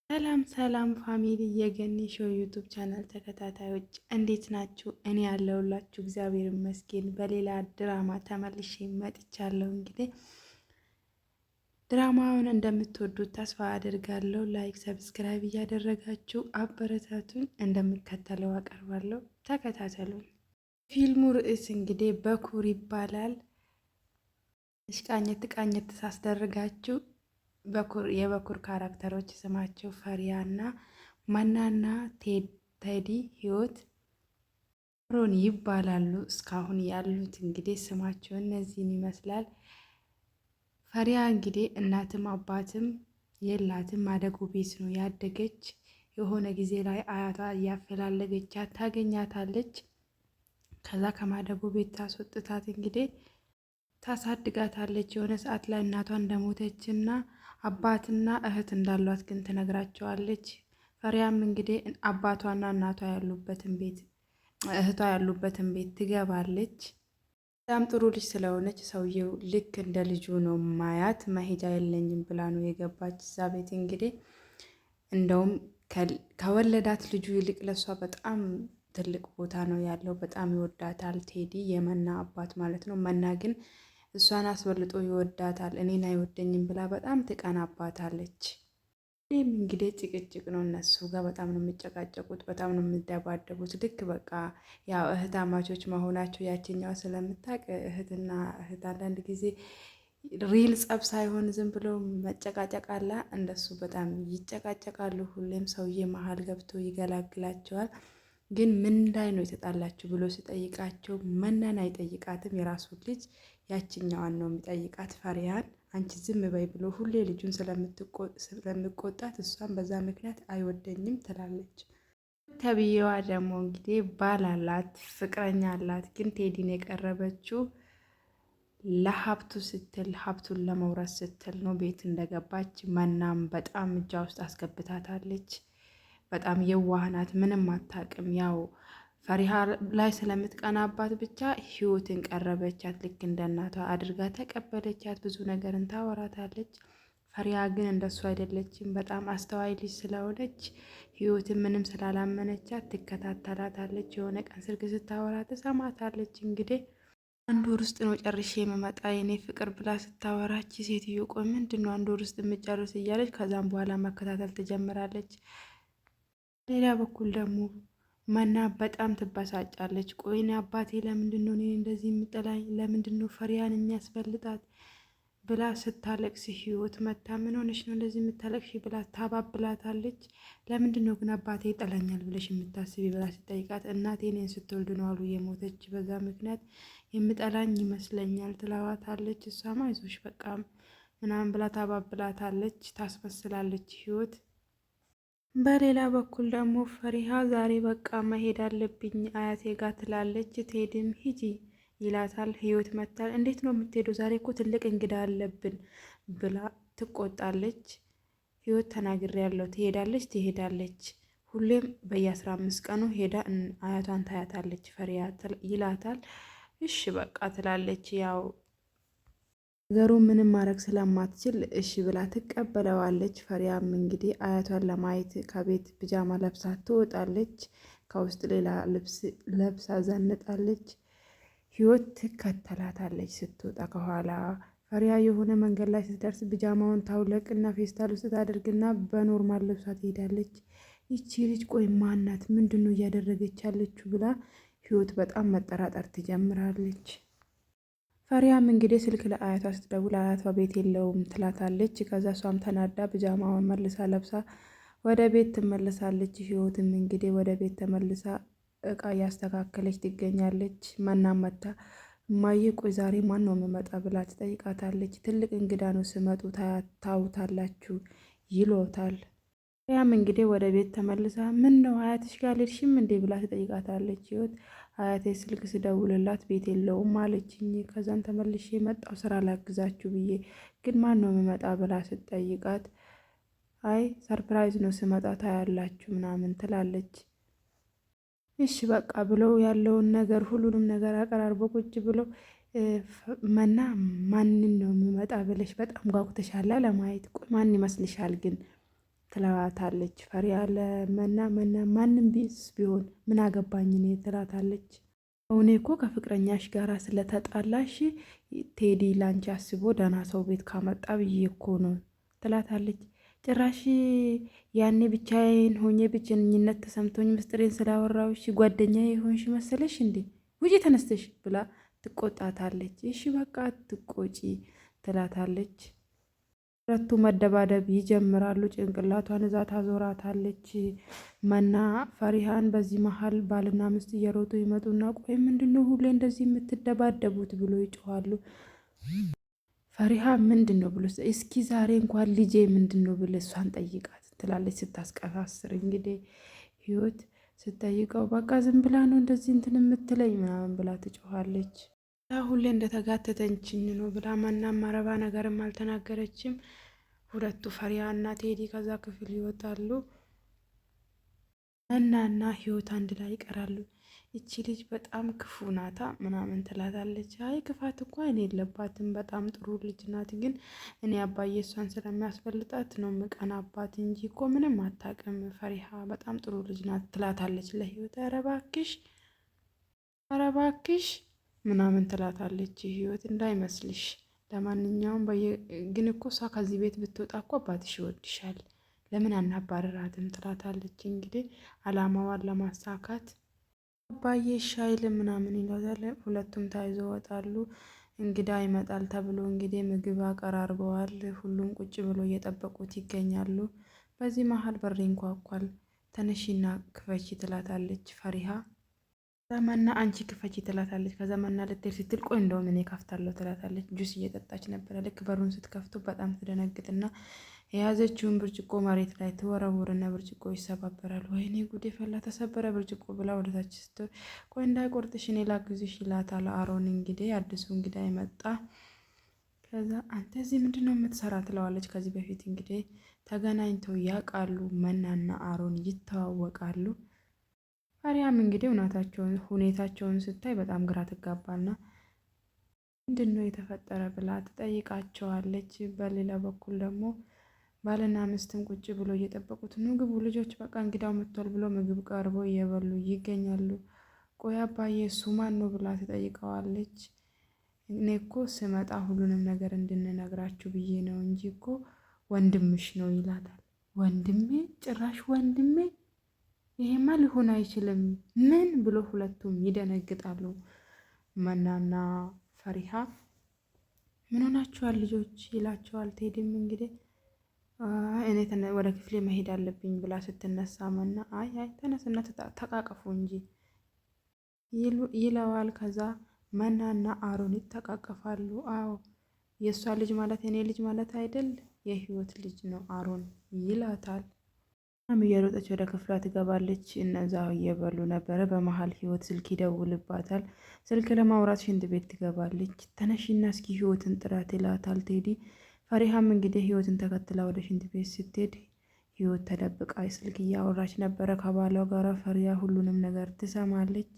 ሰላም ሰላም ፋሚሊ የገኒ ሾው ዩቱብ ቻናል ተከታታዮች እንዴት ናችሁ? እኔ ያለሁላችሁ እግዚአብሔር ይመስገን። በሌላ ድራማ ተመልሼ መጥቻለሁ። እንግዲህ ድራማውን እንደምትወዱት ተስፋ አድርጋለሁ። ላይክ፣ ሰብስክራይብ እያደረጋችሁ አበረታቱኝ። እንደሚከተለው አቀርባለሁ፣ ተከታተሉኝ። ፊልሙ ርዕስ እንግዲህ በኩር ይባላል። ቃኘት ቃኘት ሳስደርጋችሁ የበኩር ካራክተሮች ስማቸው ፈሪያ እና መናና ቴዲ ህይወት ሮን ይባላሉ። እስካሁን ያሉት እንግዲህ ስማቸው እነዚህን ይመስላል። ፈሪያ እንግዲህ እናትም አባትም የላትም፣ ማደጎ ቤት ነው ያደገች። የሆነ ጊዜ ላይ አያቷ እያፈላለገቻት ታገኛታለች። ከዛ ከማደጎ ቤት ታስወጥታት እንግዲህ ታሳድጋታለች። የሆነ ሰዓት ላይ እናቷ እንደሞተች እና አባትና እህት እንዳሏት ግን ትነግራቸዋለች። ፈሪያም እንግዲህ አባቷና እናቷ ያሉበትን ቤት እህቷ ያሉበትን ቤት ትገባለች። በጣም ጥሩ ልጅ ስለሆነች ሰውየው ልክ እንደ ልጁ ነው ማያት። መሄጃ የለኝም ብላ ነው የገባች እዛ ቤት። እንግዲህ እንደውም ከወለዳት ልጁ ይልቅ ለሷ በጣም ትልቅ ቦታ ነው ያለው። በጣም ይወዳታል ቴዲ፣ የመና አባት ማለት ነው። መና ግን እሷን አስበልጦ ይወዳታል። እኔን አይወደኝም ብላ በጣም ትቀናባታለች። ይህም እንግዲህ ጭቅጭቅ ነው እነሱ ጋር። በጣም ነው የሚጨቃጨቁት፣ በጣም ነው የሚደባደቡት። ልክ በቃ ያው እህታማቾች መሆናቸው ያችኛዋ ስለምታውቅ እህትና እህት አንዳንድ ጊዜ ሪል ጸብ ሳይሆን ዝም ብሎ መጨቃጨቃላ፣ እንደሱ በጣም ይጨቃጨቃሉ። ሁሌም ሰውዬ መሀል ገብቶ ይገላግላቸዋል። ግን ምን ላይ ነው የተጣላችሁ ብሎ ሲጠይቃቸው መናን አይጠይቃትም። የራሱን ልጅ ያችኛዋን ነው የሚጠይቃት ፈሪያን። አንቺ ዝም በይ ብሎ ሁሌ ልጁን ስለሚቆጣት እሷን በዛ ምክንያት አይወደኝም ትላለች። ተብዬዋ ደግሞ እንግዲህ ባል አላት፣ ፍቅረኛ አላት። ግን ቴዲን የቀረበችው ለሀብቱ ስትል ሀብቱን ለመውረስ ስትል ነው። ቤት እንደገባች መናም በጣም እጇ ውስጥ አስገብታታለች። በጣም የዋህናት፣ ምንም አታውቅም። ያው ፈሪሃ ላይ ስለምትቀናባት ብቻ ህይወትን ቀረበቻት። ልክ እንደ እናቷ አድርጋ ተቀበለቻት። ብዙ ነገርን ታወራታለች። ፈሪሃ ግን እንደሱ አይደለችም። በጣም አስተዋይ ልጅ ስለሆነች ህይወትን ምንም ስላላመነቻት ትከታተላታለች። የሆነ ቀን ስልክ ስታወራ ትሰማታለች። እንግዲህ አንድ ወር ውስጥ ነው ጨርሼ የምመጣ የኔ ፍቅር ብላ ስታወራች ሴትዮ ቆይ ምንድን ነው አንድ ወር ውስጥ የምጨርስ እያለች ከዛም በኋላ መከታተል ትጀምራለች። ሌላ በኩል ደግሞ መና በጣም ትበሳጫለች። ቆይኔ አባቴ ለምንድን ነው እኔ እንደዚህ የምጠላኝ? ለምንድን ነው ፈሪያን የሚያስፈልጣት ብላ ስታለቅስ ህይወት መታ ምን ሆነች ነው እንደዚህ የምታለቅሽ ብላ ታባብላታለች። ለምንድን ነው ግን አባቴ ይጠላኛል ብለሽ የምታስቢ ብላ ስጠይቃት እናቴ እኔን ስትወልድ ነው አሉ የሞተች፣ በዛ ምክንያት የምጠላኝ ይመስለኛል ትለዋታለች። እሷም አይዞሽ በቃ ምናምን ብላ ታባብላታለች፣ ታስመስላለች ህይወት። በሌላ በኩል ደግሞ ፈሪሃ ዛሬ በቃ መሄድ አለብኝ አያቴ ጋር ትላለች። ቴዲም ሂጂ ይላታል። ህይወት መታል። እንዴት ነው የምትሄደው? ዛሬ እኮ ትልቅ እንግዳ አለብን ብላ ትቆጣለች። ህይወት ተናግሬያለሁ፣ ትሄዳለች። ሁሌም በየ15 ቀኑ ሄዳ አያቷን ታያታለች ፈሪሃ ይላታል። እሺ በቃ ትላለች። ያው ነገሩ ምንም ማድረግ ስለማትችል እሺ ብላ ትቀበለዋለች። ፈሪያም እንግዲህ አያቷን ለማየት ከቤት ፒጃማ ለብሳ ትወጣለች። ከውስጥ ሌላ ልብስ ለብሳ ዘንጣለች። ህይወት ትከተላታለች ስትወጣ ከኋላ። ፈሪያ የሆነ መንገድ ላይ ስትደርስ ፒጃማውን ታውለቅና ፌስታል ውስጥ ታደርግና በኖርማል ልብሷ ትሄዳለች። ይቺ ልጅ ቆይ ማናት? ምንድን ነው እያደረገች ያለችው ብላ ህይወት በጣም መጠራጠር ትጀምራለች። ፈሪያም እንግዲህ ስልክ ለአያቷ ስትደውል አያቷ ቤት የለውም ትላታለች። ከዛ እሷም ተናዳ ፒጃማዋን መልሳ ለብሳ ወደ ቤት ትመለሳለች። ህይወትም እንግዲህ ወደ ቤት ተመልሳ እቃ እያስተካከለች ትገኛለች። መናም መታ እማዬ ቆይ ዛሬ ማን ነው የምመጣ ብላ ትጠይቃታለች። ትልቅ እንግዳ ነው ስመጡ ታውታላችሁ ይሎታል። ፈሪያም እንግዲህ ወደ ቤት ተመልሳ ምን ነው አያትሽ ጋር አልሄድሽም እንዴ ብላ ትጠይቃታለች። ህይወት አያቴ ስልክ ስደውልላት ቤት የለውም አለችኝ። ከዛን ተመልሼ መጣው ስራ ላግዛችሁ ብዬ፣ ግን ማን ነው የሚመጣ ብላ ስትጠይቃት አይ ሰርፕራይዝ ነው ስመጣ ታያላችሁ ምናምን ትላለች። እሺ በቃ ብለው ያለውን ነገር ሁሉንም ነገር አቀራርቦ ቁጭ ብለው መና ማንን ነው የሚመጣ ብለሽ በጣም ጓጉተሻላ ለማየት? ቆይ ማን ይመስልሻል ግን ትላታለች። ፈሪሃ ለመና ማንም ቢሆን ምን አገባኝ እኔ ትላታለች። እኔ እኮ ከፍቅረኛሽ ጋር ስለተጣላሽ ቴዲ ላንቺ አስቦ ደህና ሰው ቤት ካመጣ ብዬ እኮ ነው ትላታለች። ጭራሽ ያኔ ብቻዬን ሆኜ ብቸኝነት ተሰምቶኝ ምስጢሬን ስላወራሁሽ ጓደኛ የሆንሽ መሰለሽ እንዴ? ውጪ ተነስተሽ ብላ ትቆጣታለች። እሺ በቃ ትቆጪ ትላታለች። ሁለቱ መደባደብ ይጀምራሉ። ጭንቅላቷን እዛ ታዞራታለች። መና ፈሪሃን በዚህ መሀል ባልና ሚስት እየሮጡ ይመጡና ቆይ ምንድነው ሁሌ እንደዚህ የምትደባደቡት ብሎ ይጮኋሉ። ፈሪሃ ምንድን ነው ብሎ እስኪ ዛሬ እንኳን ልጄ ምንድን ነው ብለ እሷን ጠይቃት ትላለች። ስታስቀሳስር እንግዲህ ህይወት ስጠይቀው በቃ ዝም ብላ ነው እንደዚህ እንትን የምትለኝ ምናምን ብላ ትጮኋለች። ሁሌ እንደተጋተተችኝ ነው ብላ መናም ማረባ ነገርም አልተናገረችም። ሁለቱ ፈሪሃ እና ቴዲ ከዛ ክፍል ይወጣሉ። መናና ህይወት አንድ ላይ ይቀራሉ። እቺ ልጅ በጣም ክፉ ናታ ምናምን ትላታለች። አይ ክፋት እኮ እኔ የለባትም በጣም ጥሩ ልጅ ናት፣ ግን እኔ አባዬ እሷን ስለሚያስፈልጣት ነው ምቀናባት እንጂ እኮ ምንም አታውቅም። ፈሪሃ በጣም ጥሩ ልጅ ናት ትላታለች ለህይወት። ኧረ እባክሽ ምናምን ትላታለች ህይወት። እንዳይመስልሽ ለማንኛውም ግን እኮ እሷ ከዚህ ቤት ብትወጣ እኮ አባትሽ ይወድሻል፣ ለምን አናባረራትም ትላታለች። እንግዲህ አላማዋን ለማሳካት አባዬ ሻይል ምናምን ይላታል። ሁለቱም ታይዞ ወጣሉ። እንግዳ ይመጣል ተብሎ እንግዲህ ምግብ አቀራርበዋል። ሁሉም ቁጭ ብሎ እየጠበቁት ይገኛሉ። በዚህ መሀል በር ይንኳኳል። ተነሺና ክፈቺ ትላታለች ፈሪሃ። ዘመና አንቺ ክፈቺ ትላታለች። ከዘመና ልትሄድ ስትል ቆይ እንደውም እኔ ከፍታለሁ ትላታለች። ጁስ እየጠጣች ነበረ። ልክ በሩን ስትከፍቱ በጣም ትደነግጥና የያዘችውን ብርጭቆ መሬት ላይ ትወረውርና ብርጭቆ ይሰባበራል። ወይኔ ጉዴ ፈላ ተሰበረ ብርጭቆ ብላ ወደታች ስትወር ቆይ እንዳይቆርጥሽ እኔ ላግዝሽ ይላታል አሮን። እንግዲህ አዲሱ እንግዳ የመጣ ከዛ አንተ እዚህ ምንድን ነው የምትሰራ ትለዋለች። ከዚህ በፊት እንግዲህ ተገናኝተው ያውቃሉ። መናና አሮን ይተዋወቃሉ። ፈሪሃም እንግዲህ ሁኔታቸውን ስታይ በጣም ግራ ትጋባና ምንድን ነው የተፈጠረ ብላ ትጠይቃቸዋለች። በሌላ በኩል ደግሞ ባልና ሚስትም ቁጭ ብሎ እየጠበቁት ምግቡ ልጆች በቃ እንግዳው መጥቷል ብሎ ምግብ ቀርቦ እየበሉ ይገኛሉ። ቆይ አባዬ እሱ ማን ነው ብላ ትጠይቀዋለች። እኔ እኮ ስመጣ ሁሉንም ነገር እንድንነግራችሁ ብዬ ነው እንጂ እኮ ወንድምሽ ነው ይላታል። ወንድሜ? ጭራሽ ወንድሜ? ይሄማ ሊሆን አይችልም ምን ብሎ ሁለቱም ይደነግጣሉ። መናና ፈሪሃ ምን ሆናችኋል ልጆች ይላቸዋል። ቴዲም እንግዲህ እኔ ወደ ክፍሌ መሄድ አለብኝ ብላ ስትነሳ መና አይ ተነስና ተቃቀፉ እንጂ ይለዋል። ከዛ መናና አሮን ይተቃቀፋሉ። አዎ የእሷ ልጅ ማለት የኔ ልጅ ማለት አይደል የህይወት ልጅ ነው አሮን ይላታል። እየሮጠች ወደ ክፍሏ ትገባለች። እነዛ እየበሉ ነበረ። በመሀል ህይወት ስልክ ይደውልባታል። ስልክ ለማውራት ሽንት ቤት ትገባለች። ተነሺና እስኪ ህይወትን ጥራት ይላታል ቴዲ። ፈሪሃም እንግዲህ ህይወትን ተከትላ ወደ ሽንት ቤት ስትሄድ ህይወት ተደብቃ ስልክ እያወራች ነበረ ከባሏ ጋር። ፈሪሃ ሁሉንም ነገር ትሰማለች።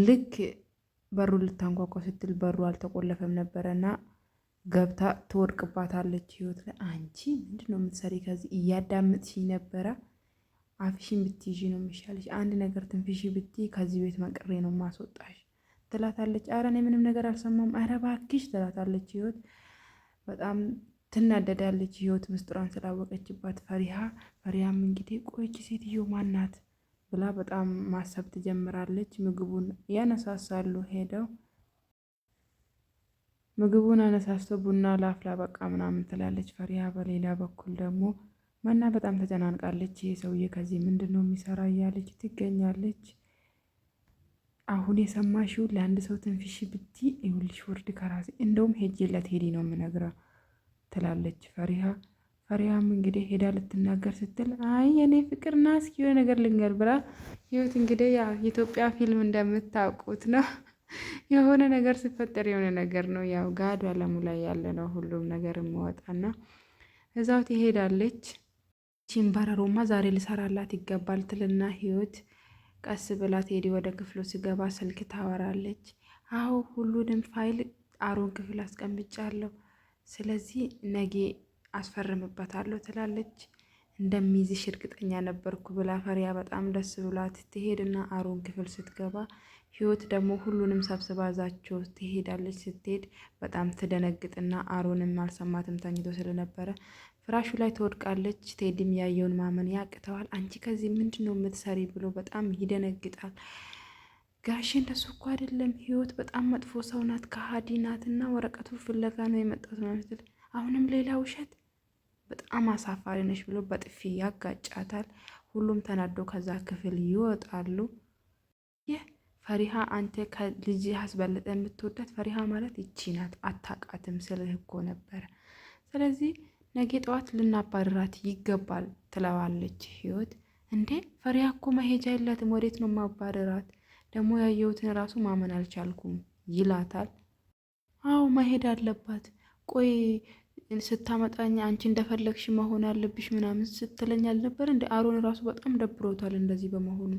ልክ በሩ ልታንኳኳ ስትል በሩ አልተቆለፈም ነበረና ገብታ ትወድቅባታለች። ህይወት ላይ አንቺ ምንድን ነው የምትሰሪ? ከዚህ እያዳመጥሽኝ ነበረ። አፍሽን ብትይዢ ነው የሚሻልሽ። አንድ ነገር ትንፍሺ ብትይ ከዚህ ቤት መቅሬ ነው ማስወጣሽ ትላታለች። ኧረ እኔ ምንም ነገር አልሰማም፣ ኧረ እባክሽ ትላታለች። ህይወት በጣም ትናደዳለች። ህይወት ምስጢሯን ስላወቀችባት ፈሪሃም እንግዲህ ቆይቺ ሴትዮ ማናት ብላ በጣም ማሰብ ትጀምራለች። ምግቡን ያነሳሳሉ። ሄደው ምግቡን አነሳስቶ ቡና ላፍላ በቃ ምናምን ትላለች ፈሪሃ። በሌላ በኩል ደግሞ መና በጣም ተጨናንቃለች። ይሄ ሰውዬ ከዚህ ምንድን ነው የሚሰራ እያለች ትገኛለች። አሁን የሰማሽው ለአንድ ሰው ትንፍሽ ብቲ ይኸውልሽ ውርድ ከራሴ እንደውም ሄጄለት ሄዲ ነው የምነግረው ትላለች ፈሪሃም እንግዲህ ሄዳ ልትናገር ስትል አይ የኔ ፍቅር ና እስኪ የሆነ ነገር ልንገር ብላ ህይወት እንግዲህ ያው የኢትዮጵያ ፊልም እንደምታውቁት ነው የሆነ ነገር ሲፈጠር የሆነ ነገር ነው ያው ጋዱ አለሙ ላይ ያለ ነው ሁሉም ነገር የሚወጣና እዛው ትሄዳለች። ቺምባረሮማ ዛሬ ልሰራላት ይገባል ትልና ህይወት ቀስ ብላ ቴዲ ወደ ክፍሉ ሲገባ ስልክ ታወራለች። አዎ ሁሉንም ፋይል አሮን ክፍል አስቀምጫለሁ፣ ስለዚህ ነገ አስፈርምበታለሁ ትላለች። እንደሚይዝሽ እርግጠኛ ነበርኩ ብላ ፈሪሃ በጣም ደስ ብሏት ትሄድና አሮን ክፍል ስትገባ ህይወት ደግሞ ሁሉንም ሰብስባ ዛቸው ትሄዳለች። ስትሄድ በጣም ትደነግጥና አሮንም አልሰማትም ተኝቶ ስለነበረ ፍራሹ ላይ ትወድቃለች። ቴዲም ያየውን ማመን ያቅተዋል። አንቺ ከዚህ ምንድን ነው የምትሰሪ ብሎ በጣም ይደነግጣል። ጋሽ እንደሱ እኮ አይደለም፣ ህይወት በጣም መጥፎ ሰው ናት፣ ከሃዲ ናት እና ወረቀቱ ፍለጋ ነው የመጣት ነው። አሁንም ሌላ ውሸት፣ በጣም አሳፋሪ ነሽ ብሎ በጥፊ ያጋጫታል። ሁሉም ተናዶ ከዛ ክፍል ይወጣሉ። ይህ ፈሪሃ አንተ ከልጅ አስበልጠ የምትወዳት ፈሪሃ ማለት ይቺ ናት፣ አታቃትም ስልህ እኮ ነበረ። ስለዚህ ነገ ጠዋት ልናባረራት ይገባል ትለዋለች ህይወት። እንዴ ፈሪሃ እኮ መሄጃ የላትም፣ ወዴት ነው ማባረራት? ደግሞ ያየሁትን ራሱ ማመን አልቻልኩም ይላታል። አዎ መሄድ አለባት። ቆይ ስታመጣኝ አንቺ እንደፈለግሽ መሆን አለብሽ ምናምን ስትለኝ አልነበር እንደ አሮን ራሱ በጣም ደብሮታል እንደዚህ በመሆኑ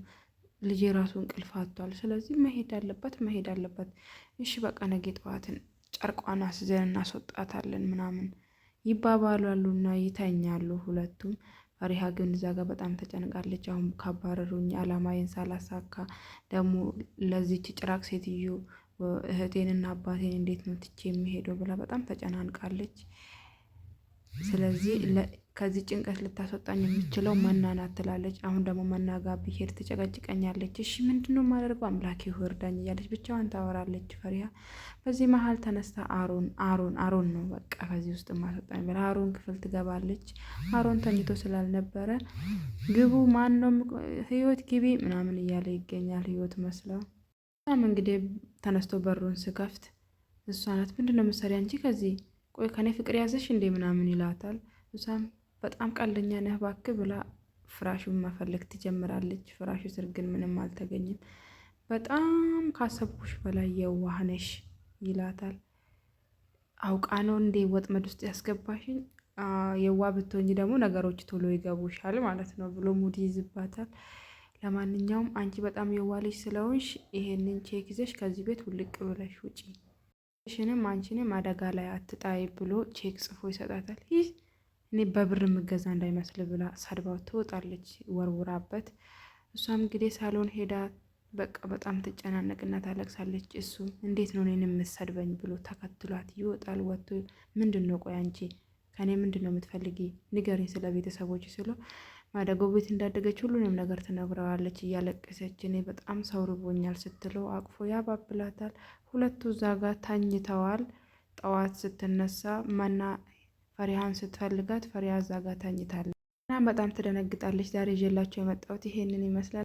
ልጄ ራሱ እንቅልፍ አጥቷል። ስለዚህ መሄድ አለባት። እሺ በቃ ነገ ጠዋትን ጨርቋን አስዘን እናስወጣታለን ምናምን ይባባላሉና ይተኛሉ ሁለቱም። ፈሪሃ ግን እዛ ጋር በጣም ተጨንቃለች። አሁን ካባረሩኝ አላማዬን ሳላሳካ ደግሞ ለዚች ጭራቅ ሴትዮ እህቴንና አባቴን እንዴት ነው ትቼ የሚሄደው ብላ በጣም ተጨናንቃለች። ስለዚህ ከዚህ ጭንቀት ልታስወጣኝ የምችለው መና ናት ትላለች። አሁን ደግሞ መና ጋር ብሄድ ትጨቀጭቀኛለች። እሺ ምንድነው የማደርገው አምላኬ ሆይ እርዳኝ እያለች ብቻዋን ታወራለች ፈሪሃ። በዚህ መሀል ተነስታ አሮን ነው በቃ ከዚህ ውስጥ ማስወጣኝ ብላ አሮን ክፍል ትገባለች። አሮን ተኝቶ ስላልነበረ ግቡ፣ ማን ነው ህይወት ግቢ ምናምን እያለ ይገኛል። ህይወት መስለው በጣም እንግዲህ ተነስቶ በሩን ስከፍት እሷ ናት። ምንድነው መሰሪያ አንቺ ከዚህ ቆይ ከኔ ፍቅር ያዘሽ እንዴ ምናምን ይላታል። እሷም በጣም ቀልደኛ ነህ እባክህ ብላ ፍራሹን መፈለግ ትጀምራለች። ፍራሹ ስር ግን ምንም አልተገኘም። በጣም ካሰብኩሽ በላይ የዋህ ነሽ ይላታል። አውቃ ነው እንዴ ወጥመድ ውስጥ ያስገባሽኝ? የዋህ ብትሆኝ ደግሞ ነገሮች ቶሎ ይገቡሻል ማለት ነው ብሎ ሙድ ይዝባታል። ለማንኛውም አንቺ በጣም የዋህ ልጅ ስለሆንሽ ይሄንን ቼክ ይዘሽ ከዚህ ቤት ውልቅ ብለሽ ውጪ፣ ሽንም አንቺንም አደጋ ላይ አትጣይ ብሎ ቼክ ጽፎ ይሰጣታል። ይህ እኔ በብር የምገዛ እንዳይመስል ብላ ሰድባው ትወጣለች ወርውራበት። እሷም እንግዲህ ሳሎን ሄዳ በቃ በጣም ትጨናነቅና ታለቅሳለች። እሱም እንዴት ነው እኔን የምትሰድበኝ ብሎ ተከትሏት ይወጣል። ወጥቶ ምንድን ነው ቆይ አንቺ ከኔ ምንድን ነው የምትፈልጊ ንገሪኝ ስለ ቤተሰቦች ስለው ማደጎ ቤት እንዳደገች ሁሉንም ነገር ትነግረዋለች እያለቀሰች። እኔ በጣም ሰው ርቦኛል ስትለው አቅፎ ያባብላታል። ሁለቱ እዛ ጋር ታኝተዋል። ጠዋት ስትነሳ መና ፈሪሃን ስትፈልጋት ፈሪሃ እዛ ጋር ታኝታለች እና በጣም ትደነግጣለች። ዛሬ ይዤላችሁ የመጣሁት ይሄንን ይመስላል።